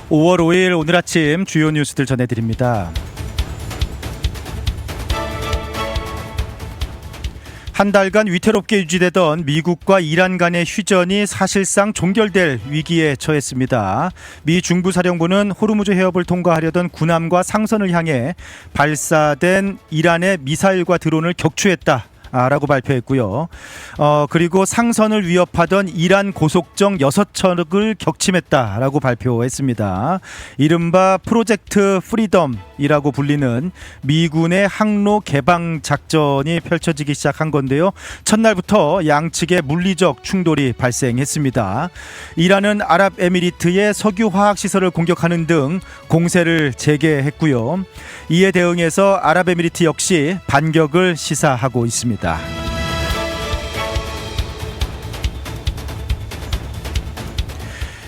5월 5일 오늘 아침 주요 뉴스들 전해드립니다. 한 달간 위태롭게 유지되던 미국과 이란 간의 휴전이 사실상 종결될 위기에 처했습니다. 미 중부사령부는 호르무즈 해협을 통과하려던 군함과 상선을 향해 발사된 이란의 미사일과 드론을 격추했다 라고 발표했고요. 그리고 상선을 위협하던 이란 고속정 6척을 격침했다라고 발표했습니다. 이른바 프로젝트 프리덤이라고 불리는 미군의 항로 개방 작전이 펼쳐지기 시작한 건데요. 첫날부터 양측의 물리적 충돌이 발생했습니다. 이란은 아랍에미리트의 석유 화학 시설을 공격하는 등 공세를 재개했고요. 이에 대응해서 아랍에미리트 역시 반격을 시사하고 있습니다.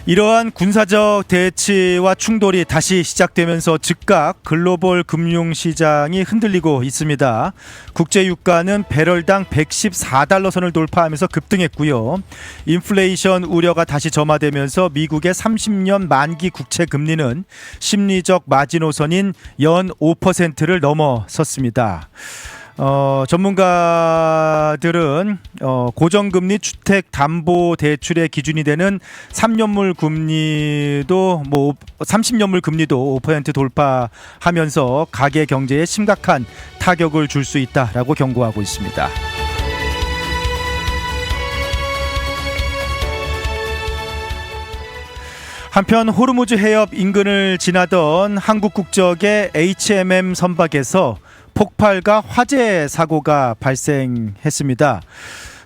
이러한 군사적 대치와 충돌이 다시 시작되면서 즉각 글로벌 금융시장이 흔들리고 있습니다. 국제유가는 배럴당 114달러 선을 돌파하면서 급등했고요. 인플레이션 우려가 다시 점화되면서 미국의 30년 만기 국채 금리는 심리적 마지노선인 연 5%를 넘어섰습니다. 전문가들은 고정금리 주택담보대출의 기준이 되는 3년물 금리도 30년물 금리도 5% 돌파하면서 가계 경제에 심각한 타격을 줄 수 있다라고 경고하고 있습니다. 한편 호르무즈 해협 인근을 지나던 한국 국적의 HMM 선박에서 폭발과 화재 사고가 발생했습니다.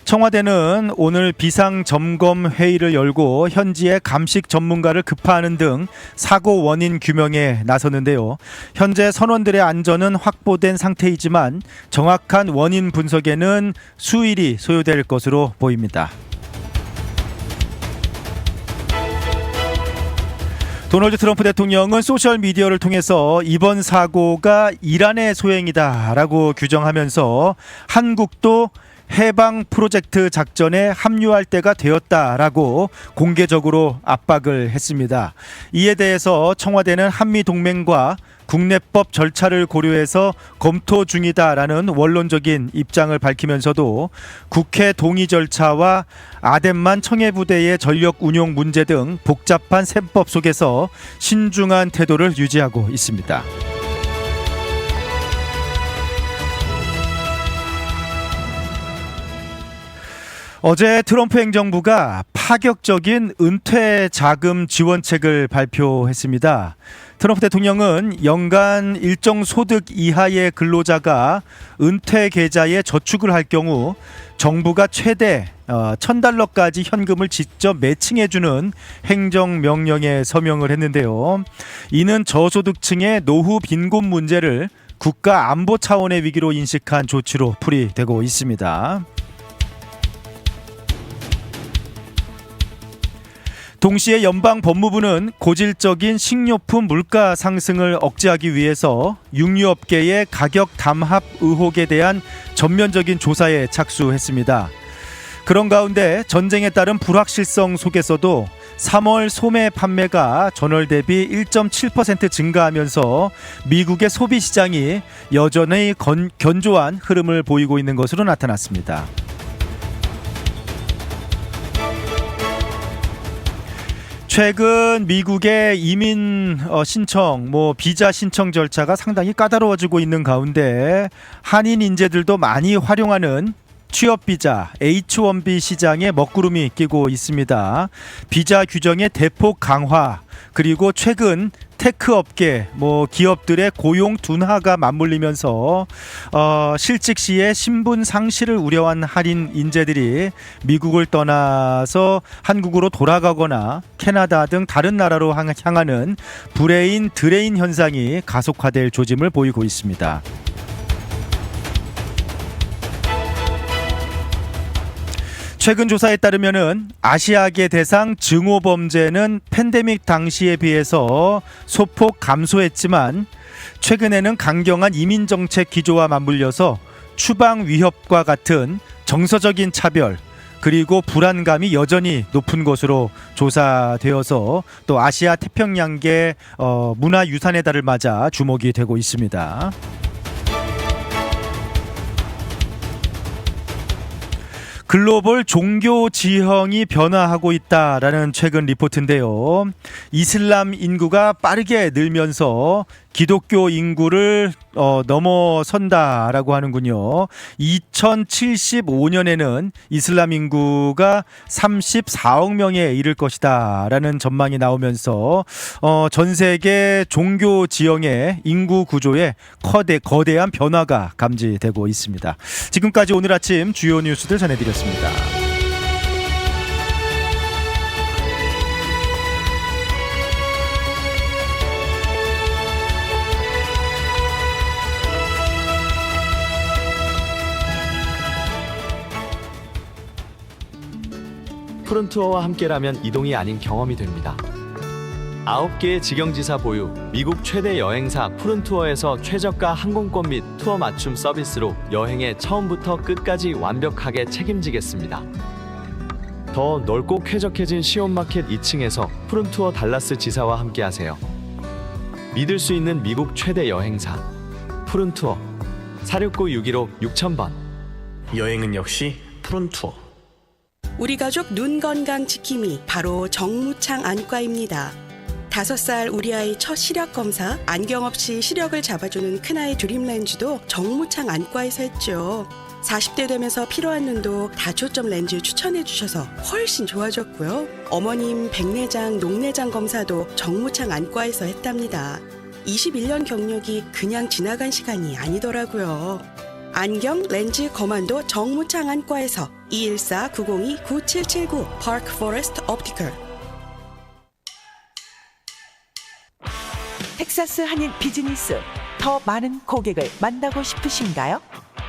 청와대는 오늘 비상점검 회의를 열고 현지의 감식 전문가를 급파하는 등 사고 원인 규명에 나섰는데요. 현재 선원들의 안전은 확보된 상태이지만 정확한 원인 분석에는 수일이 소요될 것으로 보입니다. 도널드 트럼프 대통령은 소셜미디어를 통해서 이번 사고가 이란의 소행이다라고 규정하면서 한국도 해방 프로젝트 작전에 합류할 때가 되었다라고 공개적으로 압박을 했습니다. 이에 대해서 청와대는 한미동맹과 국내법 절차를 고려해서 검토 중이다라는 원론적인 입장을 밝히면서도 국회 동의 절차와 아덴만 청해부대의 전력 운용 문제 등 복잡한 셈법 속에서 신중한 태도를 유지하고 있습니다. 어제 트럼프 행정부가 파격적인 은퇴 자금 지원책을 발표했습니다. 트럼프 대통령은 연간 일정 소득 이하의 근로자가 은퇴 계좌에 저축을 할 경우 정부가 최대 $1,000까지 현금을 직접 매칭해주는 행정명령에 서명을 했는데요. 이는 저소득층의 노후 빈곤 문제를 국가 안보 차원의 위기로 인식한 조치로 풀이되고 있습니다. 동시에 연방 법무부는 고질적인 식료품 물가 상승을 억제하기 위해서 육류업계의 가격 담합 의혹에 대한 전면적인 조사에 착수했습니다. 그런 가운데 전쟁에 따른 불확실성 속에서도 3월 소매 판매가 전월 대비 1.7% 증가하면서 미국의 소비 시장이 여전히 견조한 흐름을 보이고 있는 것으로 나타났습니다. 최근 미국의 이민 신청, 비자 신청 절차가 상당히 까다로워지고 있는 가운데 한인 인재들도 많이 활용하는 취업비자 H-1B 시장에 먹구름이 끼고 있습니다. 비자 규정의 대폭 강화, 그리고 최근 테크 업계, 기업들의 고용 둔화가 맞물리면서 실직 시에 신분 상실을 우려한 한인 인재들이 미국을 떠나서 한국으로 돌아가거나 캐나다 등 다른 나라로 향하는 브레인 드레인 현상이 가속화될 조짐을 보이고 있습니다. 최근 조사에 따르면은 아시아계 대상 증오 범죄는 팬데믹 당시에 비해서 소폭 감소했지만 최근에는 강경한 이민 정책 기조와 맞물려서 추방 위협과 같은 정서적인 차별, 그리고 불안감이 여전히 높은 것으로 조사되어서 또 아시아 태평양계 문화유산의 달을 맞아 주목이 되고 있습니다. 글로벌 종교 지형이 변화하고 있다라는 최근 리포트인데요. 이슬람 인구가 빠르게 늘면서 기독교 인구를 넘어선다라고 하는군요. 2075년에는 이슬람 인구가 34억 명에 이를 것이다라는 전망이 나오면서 전 세계 종교 지형의 인구 구조에 거대한 변화가 감지되고 있습니다. 지금까지 오늘 아침 주요 뉴스들 전해드렸습니다. 푸른투어와 함께라면 이동이 아닌 경험이 됩니다. 9개의 직영지사 보유, 미국 최대 여행사 푸른투어에서 최저가 항공권 및 투어 맞춤 서비스로 여행의 처음부터 끝까지 완벽하게 책임지겠습니다. 더 넓고 쾌적해진 시온마켓 2층에서 푸른투어 달라스 지사와 함께하세요. 믿을 수 있는 미국 최대 여행사 푸른투어 469-615-6000번. 여행은 역시 푸른투어. 우리 가족 눈 건강 지킴이 바로 정무창 안과입니다. 5살 우리 아이 첫 시력 검사, 안경 없이 시력을 잡아주는 큰아이 드림렌즈도 정무창 안과에서 했죠. 40대 되면서 필요한 눈도 다초점 렌즈 추천해 주셔서 훨씬 좋아졌고요. 어머님 백내장, 녹내장 검사도 정무창 안과에서 했답니다. 21년 경력이 그냥 지나간 시간이 아니더라고요. 안경, 렌즈, 거만도 정무창 안과에서 214-902-9779 파크 포레스트 옵티컬. 텍사스 한인 비즈니스, 더 많은 고객을 만나고 싶으신가요?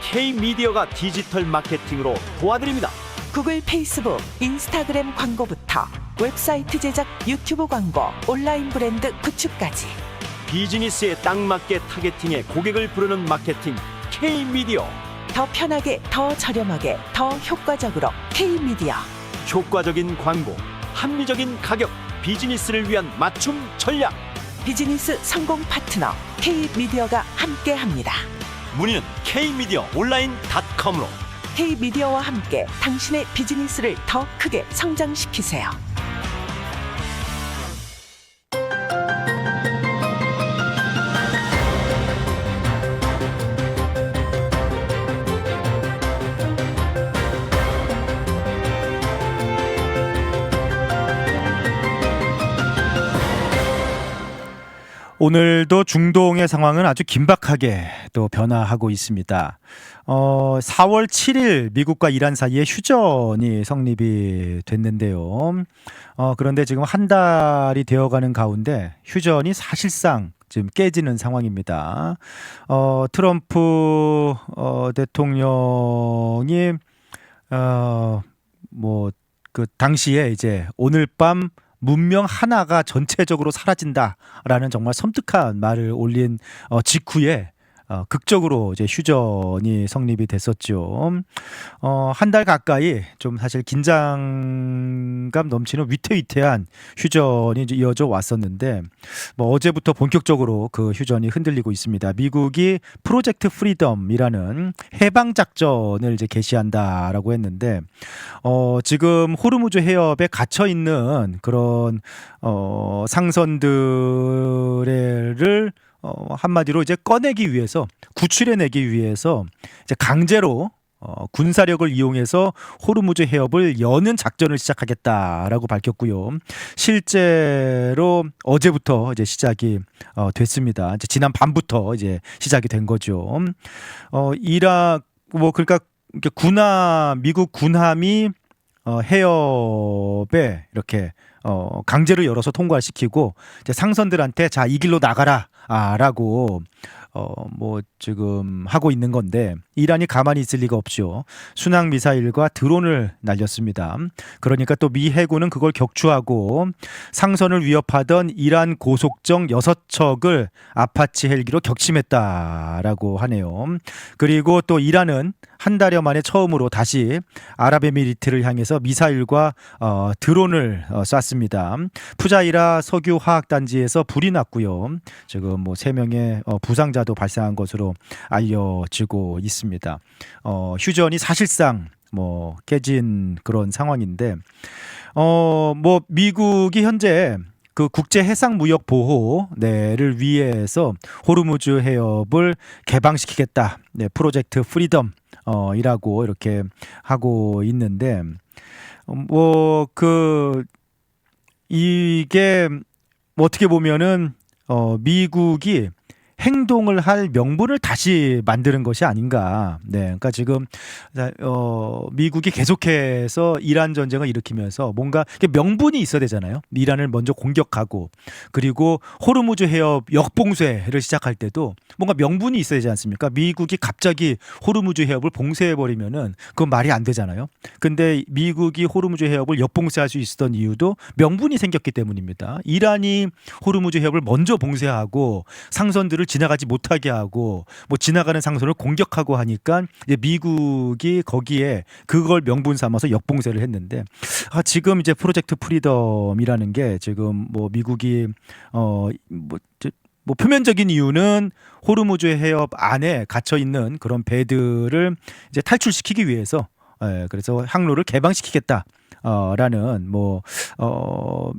K-미디어가 디지털 마케팅으로 도와드립니다. 구글, 페이스북, 인스타그램 광고부터 웹사이트 제작, 유튜브 광고, 온라인 브랜드 구축까지 비즈니스에 딱 맞게 타겟팅해 고객을 부르는 마케팅 K-미디어. 더 편하게, 더 저렴하게, 더 효과적으로 K-미디어. 효과적인 광고, 합리적인 가격, 비즈니스를 위한 맞춤 전략. 비즈니스 성공 파트너 K-미디어가 함께합니다. 문의는 K-미디어 온라인.com으로. K-미디어와 함께 당신의 비즈니스를 더 크게 성장시키세요. 오늘도 중동의 상황은 아주 긴박하게 또 변화하고 있습니다. 4월 7일 미국과 이란 사이에 휴전이 성립이 됐는데요. 그런데 지금 한 달이 되어가는 가운데 휴전이 사실상 지금 깨지는 상황입니다. 트럼프 대통령이 그 당시에 이제 오늘 밤 문명 하나가 전체적으로 사라진다라는 정말 섬뜩한 말을 올린 직후에 극적으로 이제 휴전이 성립이 됐었죠. 한 달 가까이 좀 사실 긴장감 넘치는 위태위태한 휴전이 이어져 왔었는데 어제부터 본격적으로 그 휴전이 흔들리고 있습니다. 미국이 프로젝트 프리덤이라는 해방 작전을 이제 개시한다라고 했는데 지금 호르무즈 해협에 갇혀 있는 그런 상선들을 한마디로 이제 꺼내기 위해서, 구출해내기 위해서 이제 강제로 군사력을 이용해서 호르무즈 해협을 여는 작전을 시작하겠다라고 밝혔고요. 실제로 어제부터 이제 시작이 됐습니다. 이제 지난 밤부터 이제 시작이 된 거죠. 그러니까 미국 군함이 해협에 이렇게 강제로 열어서 통과시키고 이제 상선들한테 자, 이 길로 나가라 라고 뭐 지금 하고 있는 건데 이란이 가만히 있을 리가 없죠. 순항 미사일과 드론을 날렸습니다. 그러니까 또 미 해군은 그걸 격추하고 상선을 위협하던 이란 고속정 6척을 아파치 헬기로 격침했다라고 하네요. 그리고 또 이란은 한 달여 만에 처음으로 다시 아랍에미리트를 향해서 미사일과 드론을 쐈습니다. 푸자이라 석유화학단지에서 불이 났고요. 지금 뭐 3명의 부상자도 발생한 것으로 알려지고 있습니다. 휴전이 사실상 뭐 깨진 그런 상황인데 뭐 미국이 현재 그 국제 해상 무역 보호를 위해서 호르무즈 해협을 개방시키겠다. 네, 프로젝트 프리덤 이라고 이렇게 하고 있는데 뭐 그 이게 뭐 어떻게 보면은 미국이 행동을 할 명분을 다시 만드는 것이 아닌가. 네, 그러니까 지금 미국이 계속해서 이란 전쟁을 일으키면서 뭔가 명분이 있어야 되잖아요. 이란을 먼저 공격하고 그리고 호르무즈 해협 역봉쇄를 시작할 때도 뭔가 명분이 있어야 되지 않습니까? 미국이 갑자기 호르무즈 해협을 봉쇄해 버리면은 그건 말이 안 되잖아요. 근데 미국이 호르무즈 해협을 역봉쇄할 수 있었던 이유도 명분이 생겼기 때문입니다. 이란이 호르무즈 해협을 먼저 봉쇄하고 상선들을 지나가지 못하게 하고 뭐 지나가는 상선을 공격하고 하니까 이제 미국이 거기에 그걸 명분 삼아서 역봉쇄를 했는데 지금 이제 프로젝트 프리덤이라는 게 지금 뭐 미국이 뭐 표면적인 이유는 호르무즈 해협 안에 갇혀 있는 그런 배들을 이제 탈출시키기 위해서 그래서 항로를 개방시키겠다. 라는 뭐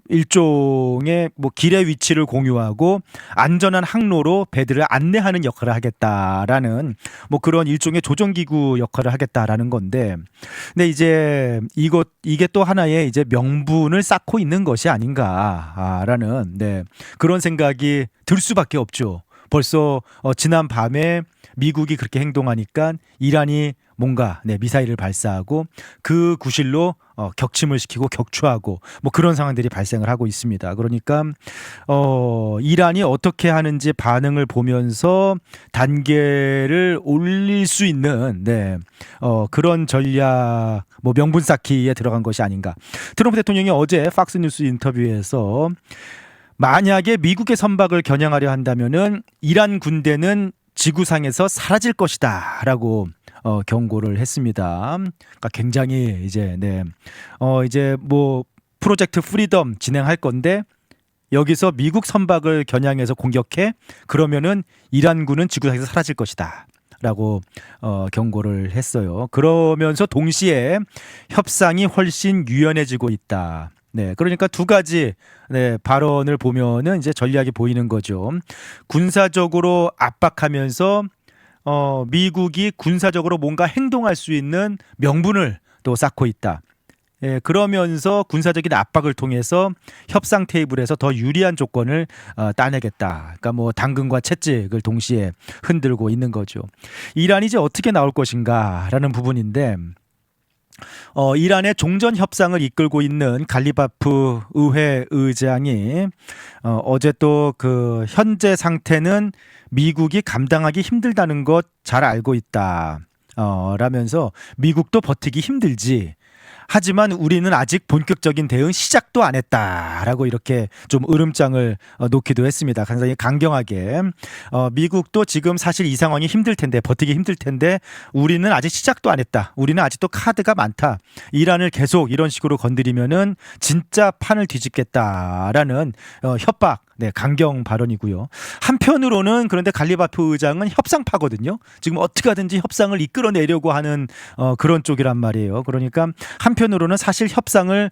일종의 뭐 길의 위치를 공유하고 안전한 항로로 배들을 안내하는 역할을 하겠다라는 뭐 그런 일종의 조정기구 역할을 하겠다라는 건데, 근데 이제 이게 또 하나의 이제 명분을 쌓고 있는 것이 아닌가라는 그런 생각이 들 수밖에 없죠. 벌써 지난 밤에 미국이 그렇게 행동하니까 이란이 뭔가 미사일을 발사하고 그 구실로 격침을 시키고 격추하고 뭐 그런 상황들이 발생을 하고 있습니다. 그러니까 이란이 어떻게 하는지 반응을 보면서 단계를 올릴 수 있는 그런 전략 뭐 명분 쌓기에 들어간 것이 아닌가. 트럼프 대통령이 어제 팍스뉴스 인터뷰에서 만약에 미국의 선박을 겨냥하려 한다면은 이란 군대는 지구상에서 사라질 것이다라고 경고를 했습니다. 그러니까 굉장히 이제 뭐 프로젝트 프리덤 진행할 건데 여기서 미국 선박을 겨냥해서 공격해 그러면은 이란군은 지구상에서 사라질 것이다라고 경고를 했어요. 그러면서 동시에 협상이 훨씬 유연해지고 있다. 그러니까 두 가지 발언을 보면은 이제 전략이 보이는 거죠. 군사적으로 압박하면서 미국이 군사적으로 뭔가 행동할 수 있는 명분을 또 쌓고 있다. 그러면서 군사적인 압박을 통해서 협상 테이블에서 더 유리한 조건을 따내겠다. 그러니까 뭐 당근과 채찍을 동시에 흔들고 있는 거죠. 이란이 이제 어떻게 나올 것인가라는 부분인데. 이란의 종전 협상을 이끌고 있는 갈리바프 의회 의장이 어제 또 그 현재 상태는 미국이 감당하기 힘들다는 것 잘 알고 있다. 라면서 미국도 버티기 힘들지. 하지만 우리는 아직 본격적인 대응 시작도 안 했다라고 이렇게 좀 으름장을 놓기도 했습니다. 굉장히 강경하게 미국도 지금 사실 이 상황이 힘들 텐데 버티기 힘들 텐데 우리는 아직 시작도 안 했다. 우리는 아직도 카드가 많다. 이란을 계속 이런 식으로 건드리면은 진짜 판을 뒤집겠다라는 협박. 강경 발언이고요. 한편으로는 그런데 갈리바프 의장은 협상파거든요. 지금 어떻게 하든지 협상을 이끌어내려고 하는 그런 쪽이란 말이에요. 그러니까 한편으로는 사실 협상을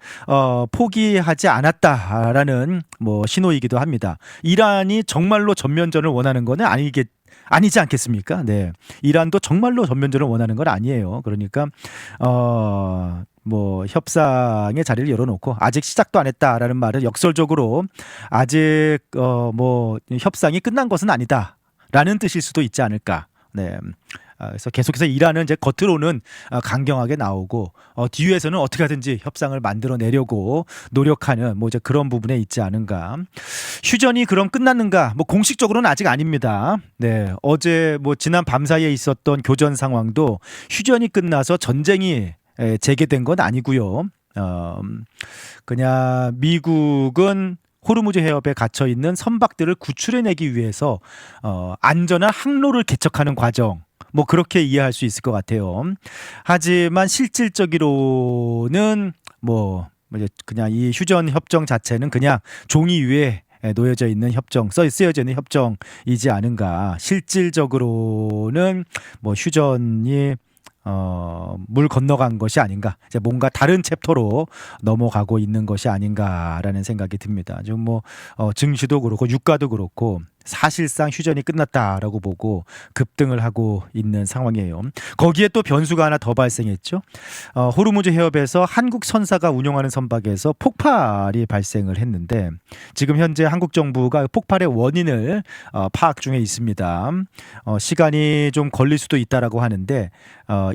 포기하지 않았다라는 뭐 신호이기도 합니다. 이란이 정말로 전면전을 원하는 거는 아니지 않겠습니까? 이란도 정말로 전면전을 원하는 건 아니에요. 그러니까 뭐 협상의 자리를 열어놓고 아직 시작도 안 했다라는 말은 역설적으로 아직 뭐 협상이 끝난 것은 아니다라는 뜻일 수도 있지 않을까. 네. 그래서 계속해서 이란은 이제 겉으로는 강경하게 나오고 뒤에서는 어떻게 하든지 협상을 만들어 내려고 노력하는 뭐 이제 그런 부분에 있지 않은가. 휴전이 그럼 끝났는가? 뭐 공식적으로는 아직 아닙니다. 네. 어제 뭐 지난 밤사이에 있었던 교전 상황도 휴전이 끝나서 전쟁이 재개된 건 아니고요. 그냥 미국은 호르무즈 해협에 갇혀 있는 선박들을 구출해내기 위해서 안전한 항로를 개척하는 과정, 뭐 그렇게 이해할 수 있을 것 같아요. 하지만 실질적으로는 뭐 이제 그냥 이 휴전 협정 자체는 그냥 종이 위에 놓여져 있는 협정, 쓰여져 있는 협정이지 않은가. 실질적으로는 뭐 휴전이 물 건너간 것이 아닌가, 이제 뭔가 다른 챕터로 넘어가고 있는 것이 아닌가라는 생각이 듭니다. 좀 뭐 증시도 그렇고 유가도 그렇고 사실상 휴전이 끝났다라고 보고 급등을 하고 있는 상황이에요. 거기에 또 변수가 하나 더 발생했죠. 호르무즈 해협에서 한국 선사가 운영하는 선박에서 폭발이 발생을 했는데 지금 현재 한국 정부가 폭발의 원인을 파악 중에 있습니다. 시간이 좀 걸릴 수도 있다라고 하는데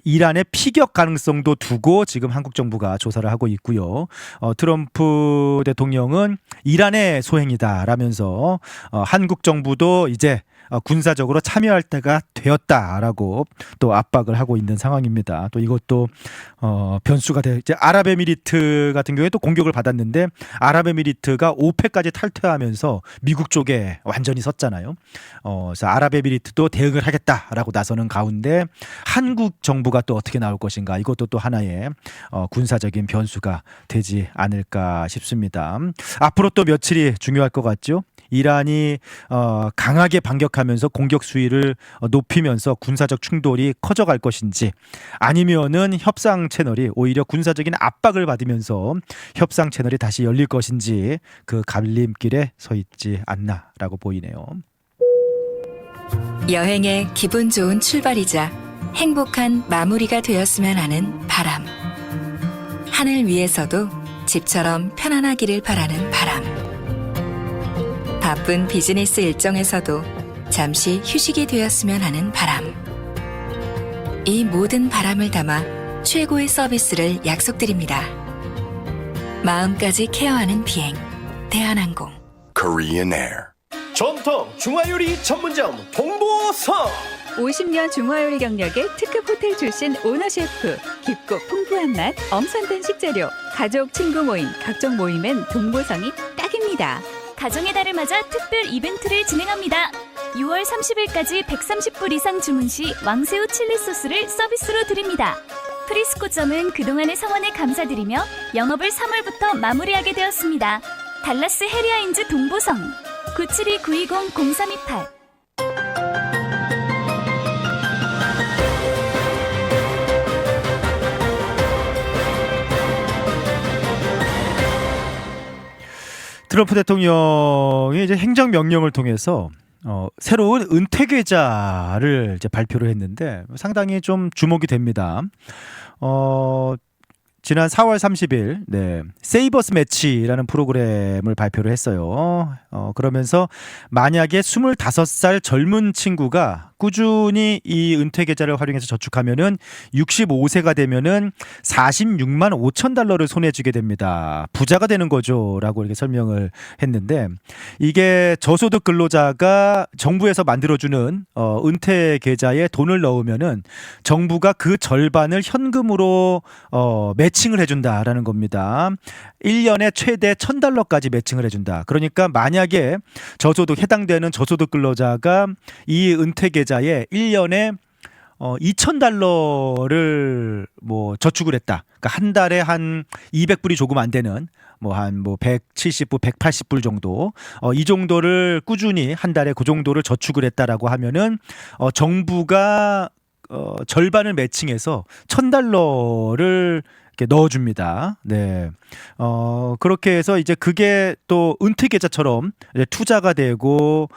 이란의 피격 가능성도 두고 지금 한국 정부가 조사를 하고 있고요. 트럼프 대통령은 이란의 소행이다라면서 한국 정부도 이제 군사적으로 참여할 때가 되었다라고 또 압박을 하고 있는 상황입니다. 또 이것도 변수가 돼. 이제 아랍에미리트 같은 경우에 또 공격을 받았는데 아랍에미리트가 오펙까지 탈퇴하면서 미국 쪽에 완전히 섰잖아요. 그래서 아랍에미리트도 대응을 하겠다라고 나서는 가운데 한국 정부가 또 어떻게 나올 것인가, 이것도 또 하나의 군사적인 변수가 되지 않을까 싶습니다. 앞으로 또 며칠이 중요할 것 같죠. 이란이 강하게 반격하면서 공격 수위를 높이면서 군사적 충돌이 커져갈 것인지, 아니면은 협상 채널이 오히려 군사적인 압박을 받으면서 협상 채널이 다시 열릴 것인지, 그 갈림길에 서 있지 않나라고 보이네요. 여행의 기분 좋은 출발이자 행복한 마무리가 되었으면 하는 바람. 하늘 위에서도 집처럼 편안하기를 바라는 바람. 바쁜 비즈니스 일정에서도 잠시 휴식이 되었으면 하는 바람. 이 모든 바람을 담아 최고의 서비스를 약속드립니다. 마음까지 케어하는 비행, 대한항공. Korean Air. 전통 중화요리 전문점 동보성. 50년 중화요리 경력의 특급 호텔 출신 오너 셰프, 깊고 풍부한 맛, 엄선된 식재료, 가족 친구 모임, 각종 모임엔 동보성이 딱입니다. 가정의 달을 맞아 특별 이벤트를 진행합니다. 6월 30일까지 130불 이상 주문 시 왕새우 칠리 소스를 서비스로 드립니다. 프리스코점은 그동안의 성원에 감사드리며 영업을 3월부터 마무리하게 되었습니다. 달라스 해리아인즈 동보성 972-920-0328. 트럼프 대통령이 이제 행정명령을 통해서 새로운 은퇴 계좌를 이제 발표를 했는데 상당히 좀 주목이 됩니다. 지난 4월 30일 세이버스 매치라는 프로그램을 발표를 했어요. 그러면서 만약에 25살 젊은 친구가 꾸준히 이 은퇴 계좌를 활용해서 저축하면은 65세가 되면은 46만 5천 달러를 손에 쥐게 됩니다. 부자가 되는 거죠라고 이렇게 설명을 했는데, 이게 저소득 근로자가 정부에서 만들어주는 은퇴 계좌에 돈을 넣으면은 정부가 그 절반을 현금으로 매칭을 해준다라는 겁니다. 1년에 최대 1,000달러까지 매칭을 해준다. 그러니까 만약에 해당되는 저소득 근로자가 이 은퇴 계좌에 1년에 2,000달러를 뭐 저축을 했다. 그러니까 한 달에 한 200불이 조금 안 되는 한 170불, 180불 정도, 이 정도를 꾸준히 한 달에 그 정도를 저축을 했다라고 하면은 정부가 절반을 매칭해서 1,000달러를 넣어줍니다. 네. 그렇게 해서 이제 그게 또 은퇴 계좌처럼 이제 투자가 되고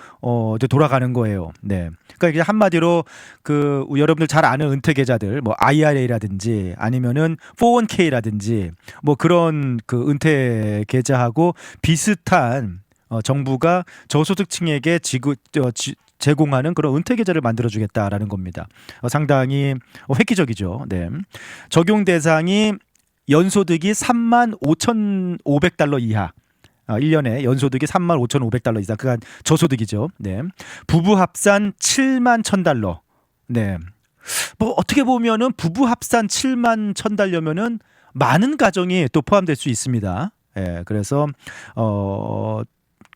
이제 돌아가는 거예요. 네. 그러니까 이게 한마디로 그 여러분들 잘 아는 은퇴 계좌들, 뭐 IRA라든지 아니면은 401k라든지 뭐 그런 그 은퇴 계좌하고 비슷한 정부가 저소득층에게 제공하는 그런 은퇴 계좌를 만들어주겠다라는 겁니다. 상당히 획기적이죠. 네. 적용 대상이 연소득이 35,500달러 이하. 1년에 연소득이 35,500달러 이상. 그간 저소득이죠. 네. 부부 합산 71,000달러. 네. 뭐 어떻게 보면은 부부 합산 71,000달러면은 많은 가정이 또 포함될 수 있습니다. 예. 그래서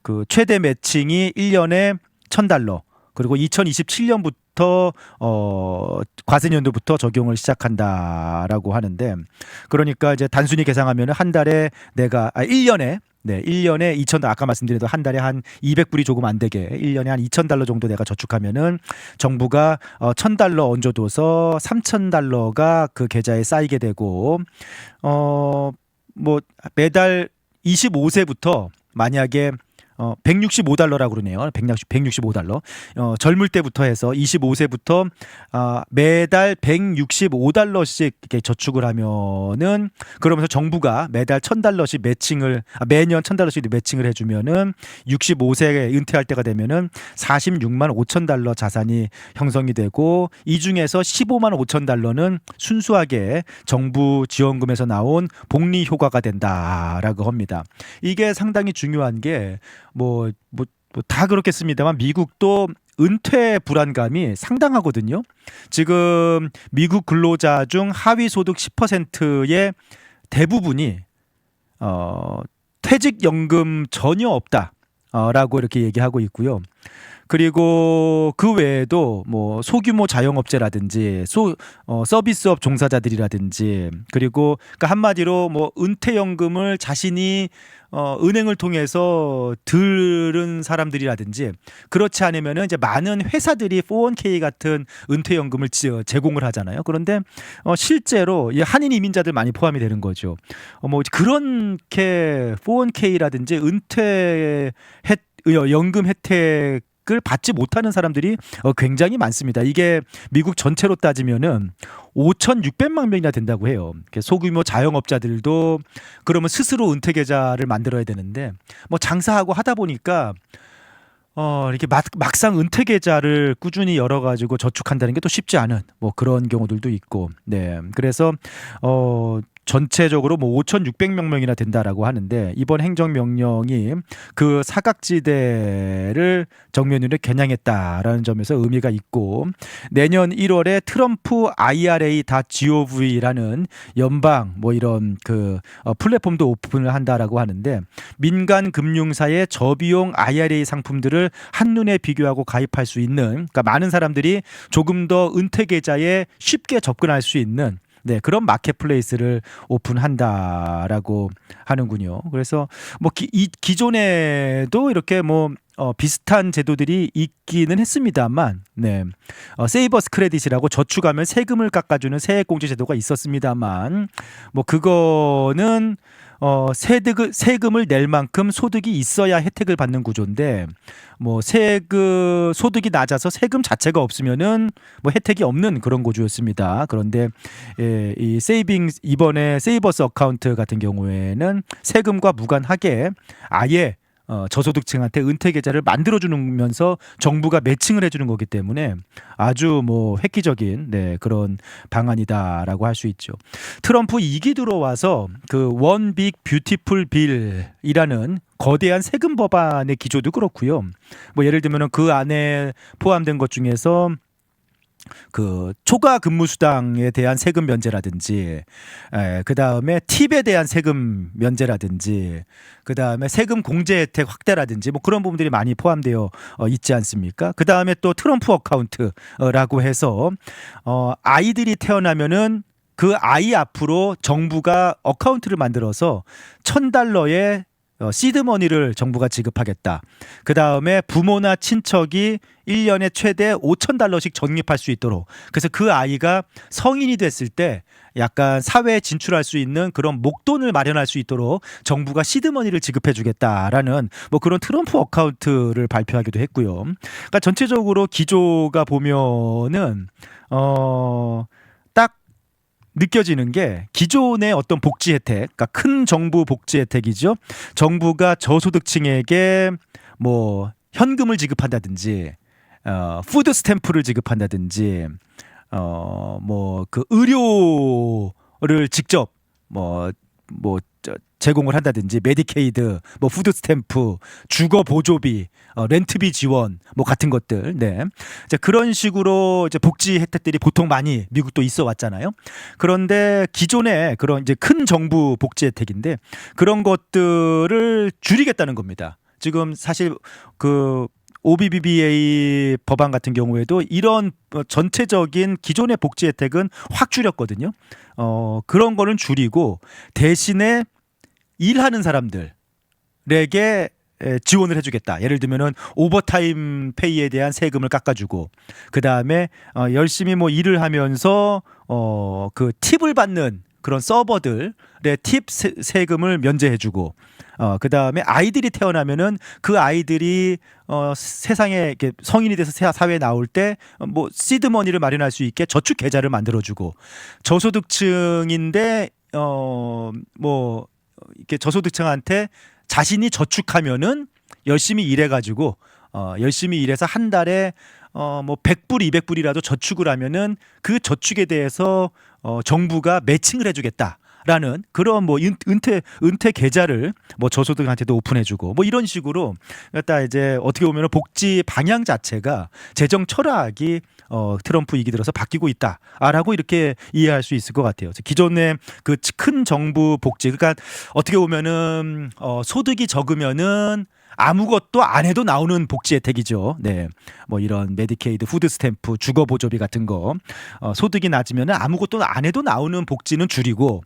그 최대 매칭이 1년에 1,000달러. 그리고 2027년부터 과세년도부터 적용을 시작한다라고 하는데, 그러니까 이제 단순히 계산하면 한 달에 1년에 2,000달러, 아까 말씀드린 대로 한 달에 한 200불이 조금 안 되게 1년에 한 2,000달러 정도 내가 저축하면은 정부가 1,000달러 얹어둬서 3,000달러가 그 계좌에 쌓이게 되고, 뭐 매달 25세부터 만약에 165달러라고 그러네요. 165달러. 젊을 때부터 해서 25세부터 매달 165달러씩 이렇게 저축을 하면은, 그러면서 정부가 매달 1,000달러씩 매년 1,000달러씩 매칭을 해주면은 65세에 은퇴할 때가 되면은 46만 5천 달러 자산이 형성이 되고, 이 중에서 15만 5천 달러는 순수하게 정부 지원금에서 나온 복리 효과가 된다라고 합니다. 이게 상당히 중요한 게 다 그렇겠습니다만 미국도 은퇴 불안감이 상당하거든요. 지금 미국 근로자 중 하위 소득 10%의 대부분이 퇴직연금 전혀 없다라고 이렇게 얘기하고 있고요. 그리고 그 외에도 뭐 소규모 자영업자라든지 서비스업 종사자들이라든지, 그리고 그러니까 한마디로 뭐 은퇴연금을 자신이 은행을 통해서 들은 사람들이라든지, 그렇지 않으면은 이제 많은 회사들이 401k 같은 은퇴연금을 제공을 하잖아요. 그런데 실제로 이 한인 이민자들 많이 포함이 되는 거죠. 뭐 그렇게 401k라든지 연금 혜택을 받지 못하는 사람들이 굉장히 많습니다. 이게 미국 전체로 따지면은 5,600만 명이나 된다고 해요. 소규모 자영업자들도 그러면 스스로 은퇴 계좌를 만들어야 되는데, 뭐 장사하고 하다 보니까 이렇게 막상 은퇴 계좌를 꾸준히 열어가지고 저축한다는 게 또 쉽지 않은 뭐 그런 경우들도 있고, 네. 그래서 전체적으로 뭐 5,600만 명이나 된다라고 하는데, 이번 행정명령이 그 사각지대를 정면으로 겨냥했다라는 점에서 의미가 있고, 내년 1월에 트럼프 IRA.gov라는 연방 뭐 이런 그 플랫폼도 오픈을 한다라고 하는데, 민간 금융사의 저비용 IRA 상품들을 한눈에 비교하고 가입할 수 있는, 그러니까 많은 사람들이 조금 더 은퇴 계좌에 쉽게 접근할 수 있는, 네, 그런 마켓플레이스를 오픈한다라고 하는군요. 그래서 뭐 기존에도 이렇게 뭐 비슷한 제도들이 있기는 했습니다만, 네, 세이버스 크레딧이라고 저축하면 세금을 깎아주는 세액공제 제도가 있었습니다만, 뭐 그거는 세금을 낼 만큼 소득이 있어야 혜택을 받는 구조인데, 뭐 소득이 낮아서 세금 자체가 없으면은 뭐 혜택이 없는 그런 구조였습니다. 그런데 이 이번에 세이버스 어카운트 같은 경우에는 세금과 무관하게 아예 저소득층한테 은퇴 계좌를 만들어주면서 정부가 매칭을 해주는 거기 때문에 아주 뭐 획기적인, 네, 그런 방안이다라고 할 수 있죠. 트럼프 2기 들어와서 그 원 빅 뷰티풀 빌이라는 거대한 세금 법안의 기조도 그렇고요. 뭐 예를 들면은 그 안에 포함된 것 중에서 그 초과 근무 수당에 대한 세금 면제라든지, 그 다음에 팁에 대한 세금 면제라든지, 그 다음에 세금 공제 혜택 확대라든지, 뭐 그런 부분들이 많이 포함되어 있지 않습니까? 그 다음에 또 트럼프 어카운트라고 해서 아이들이 태어나면은 그 아이 앞으로 정부가 어카운트를 만들어서 $1,000의 시드머니를 정부가 지급하겠다. 그 다음에 부모나 친척이 1년에 최대 $5,000씩 적립할 수 있도록, 그래서 그 아이가 성인이 됐을 때 약간 사회에 진출할 수 있는 그런 목돈을 마련할 수 있도록 정부가 시드머니를 지급해 주겠다라는 뭐 그런 트럼프 어카운트를 발표하기도 했고요. 그러니까 전체적으로 기조가 보면은 딱 느껴지는 게 기존의 어떤 복지 혜택, 그러니까 큰 정부 복지 혜택이죠. 정부가 저소득층에게 뭐 현금을 지급한다든지, 푸드 스탬프를 지급한다든지 뭐 그 의료를 직접 제공을 한다든지 메디케이드, 뭐 푸드 스탬프, 주거 보조비, 렌트비 지원 뭐 같은 것들. 네. 이제 그런 식으로 이제 복지 혜택들이 보통 많이 미국도 있어 왔잖아요. 그런데 기존에 그런 이제 큰 정부 복지 혜택인데 그런 것들을 줄이겠다는 겁니다. 지금 사실 그 OBBBA 법안 같은 경우에도 이런 전체적인 기존의 복지 혜택은 확 줄였거든요. 그런 거는 줄이고 대신에 일하는 사람들에게 지원을 해주겠다. 예를 들면은 오버타임 페이에 대한 세금을 깎아주고, 그 다음에 열심히 뭐 일을 하면서 그 팁을 받는 그런 서버들의 팁 세금을 면제해주고, 그 다음에 아이들이 태어나면은 그 아이들이 세상에 이렇게 성인이 돼서 사회에 나올 때 뭐 시드머니를 마련할 수 있게 저축 계좌를 만들어주고, 저소득층인데 뭐 이렇게 저소득층한테 자신이 저축하면은 열심히 일해가지고 열심히 일해서 한 달에 뭐 100불, 200불이라도 저축을 하면은 그 저축에 대해서 정부가 매칭을 해주겠다. 라는 그런 뭐 은퇴 계좌를 뭐 저소득한테도 오픈해주고 뭐 이런 식으로 갖다 이제 어떻게 보면 복지 방향 자체가 재정 철학이 트럼프 이기 들어서 바뀌고 있다라고 이렇게 이해할 수 있을 것 같아요. 기존의 그 큰 정부 복지, 그러니까 어떻게 보면은 소득이 적으면은 아무것도 안 해도 나오는 복지 혜택이죠. 네, 뭐 이런 메디케이드, 푸드 스탬프, 주거 보조비 같은 거, 소득이 낮으면은 아무것도 안 해도 나오는 복지는 줄이고,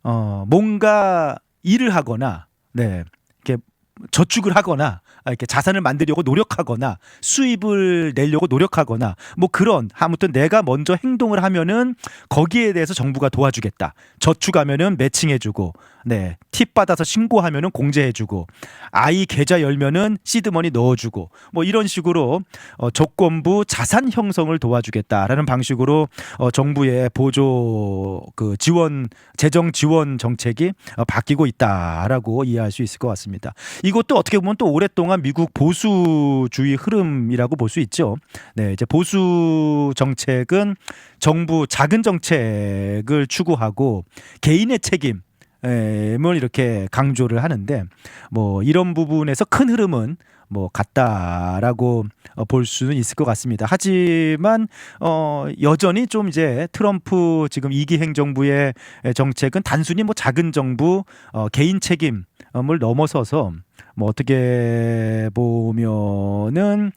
뭔가 일을 하거나, 네, 이렇게 저축을 하거나, 이렇게 자산을 만들려고 노력하거나, 수입을 내려고 노력하거나, 뭐 그런, 아무튼 내가 먼저 행동을 하면은 거기에 대해서 정부가 도와주겠다. 저축하면은 매칭해주고, 네, 팁 받아서 신고하면은 공제해주고, 아이 계좌 열면은 시드머니 넣어주고, 뭐 이런 식으로 조건부 자산 형성을 도와주겠다라는 방식으로 정부의 보조 그 지원, 재정 지원 정책이 바뀌고 있다라고 이해할 수 있을 것 같습니다. 이것도 어떻게 보면 또 오랫동안 미국 보수주의 흐름이라고 볼 수 있죠. 네, 이제 보수 정책은 정부 작은 정책을 추구하고 개인의 책임 을 이렇게 강조를 하는데, 뭐 이런 부분에서 큰 흐름은 뭐 같다라고 볼 수는 있을 것 같습니다. 하지만 여전히 좀 이제 트럼프 지금 2기 행정부의 정책은 단순히 뭐 작은 정부 개인 책임을 넘어서서 뭐 어떻게 보면은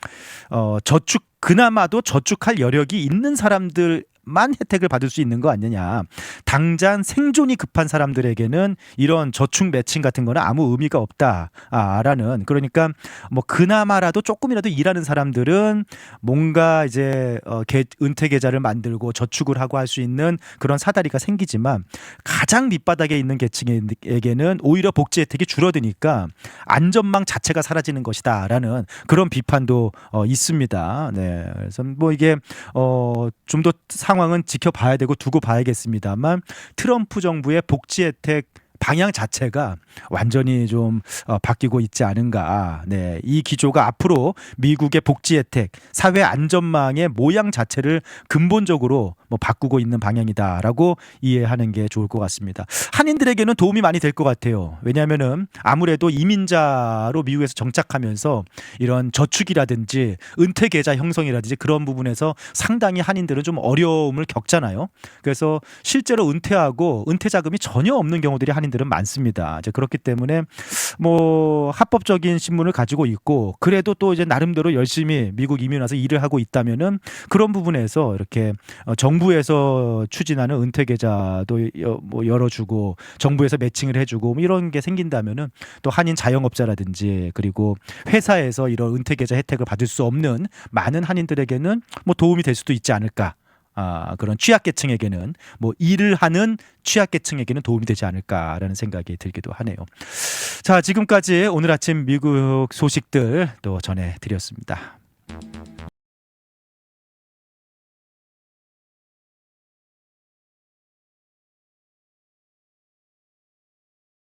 그나마도 저축할 여력이 있는 사람들 만 혜택을 받을 수 있는 거 아니냐. 당장 생존이 급한 사람들에게는 이런 저축 매칭 같은 거는 아무 의미가 없다라는, 그러니까 뭐 그나마라도 조금이라도 일하는 사람들은 뭔가 이제 은퇴 계좌를 만들고 저축을 하고 할 수 있는 그런 사다리가 생기지만 가장 밑바닥에 있는 계층에게는 오히려 복지 혜택이 줄어드니까 안전망 자체가 사라지는 것이다라는 그런 비판도 있습니다. 네, 그래서 뭐 이게 좀 더 상황은 지켜봐야 되고 두고 봐야겠습니다만 트럼프 정부의 복지 혜택 방향 자체가 완전히 좀 바뀌고 있지 않은가. 네, 이 기조가 앞으로 미국의 복지 혜택, 사회 안전망의 모양 자체를 근본적으로 뭐 바꾸고 있는 방향이다라고 이해하는 게 좋을 것 같습니다. 한인들에게는 도움이 많이 될 것 같아요. 왜냐하면은 아무래도 이민자로 미국에서 정착하면서 이런 저축이라든지 은퇴 계좌 형성이라든지 그런 부분에서 상당히 한인들은 좀 어려움을 겪잖아요. 그래서 실제로 은퇴하고 은퇴 자금이 전혀 없는 경우들이 한인들은 많습니다. 이제 그렇기 때문에 뭐 합법적인 신분을 가지고 있고 그래도 또 이제 나름대로 열심히 미국 이민 와서 일을 하고 있다면은 그런 부분에서 이렇게 정부에서 추진하는 은퇴 계좌도 뭐 열어주고 정부에서 매칭을 해주고 뭐 이런 게 생긴다면은 또 한인 자영업자라든지 그리고 회사에서 이런 은퇴 계좌 혜택을 받을 수 없는 많은 한인들에게는 뭐 도움이 될 수도 있지 않을까. 그런 취약계층에게는 뭐 일을 하는 취약계층에게는 도움이 되지 않을까라는 생각이 들기도 하네요. 자, 지금까지 오늘 아침 미국 소식들 또 전해드렸습니다.